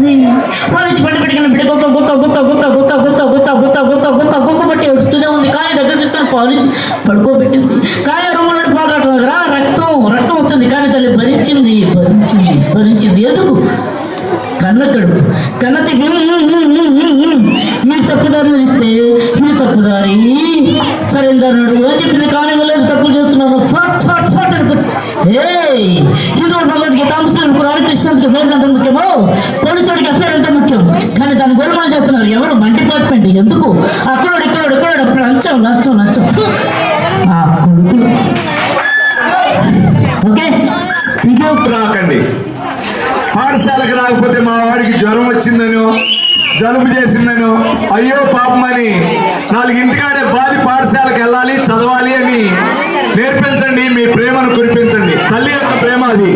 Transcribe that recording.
వచ్చింది. పోలీసు పంట పెట్టుకున్న బిడ్డ గుక్క గుక్క గుక్క గుక్క గుక్క గుక్క గుక్క గుక్క గుక్క గుక్క గుక్క పట్టి ఏడుస్తూనే ఉంది. కానీ దగ్గర తీసుకొని పోలీసు పడుకోబెట్టింది. కానీ రూమ్లో పోగొట్టరా రక్తం రక్తం వస్తుంది. కానీ తల్లి భరించింది భరించింది భరించింది. ఎందుకు? కన్న కడుపు కన్నతి మీ తప్పుదారులు ఇస్తే మీ తప్పుదారి సరైనదారు చెప్పింది. కానీ లేదు తప్పులు చేస్తున్నాను. హిందూ భగవద్గీత ముస్లిం కురాన్ క్రిస్టియన్స్కి పేరు ఎంత ముఖ్యమో పోలీసుడికి అఫేర్ ఎంత ముఖ్యం. కానీ దాన్ని గోల్మాల్ చేస్తున్నారు ఎవరు? మన డిపార్ట్మెంట్. ఎందుకు? అక్కడోడు ఇక్కడోడు ఇక్కడోడు అప్పుడు లంచం లంచం లంచం ఆ కొడుకులు. ఓకే రాకండి. పాఠశాలకు రాకపోతే మా వాడికి జ్వరం వచ్చిందనో జలుబు చేసిందనో అయ్యో పాపమని 4 ఇంటికాడే బాధి పాఠశాలకు వెళ్ళాలి చదవాలి అని నేర్పించండి. మీ ప్రేమను కురిపించండి. తల్లి యొక్క ప్రేమ అది.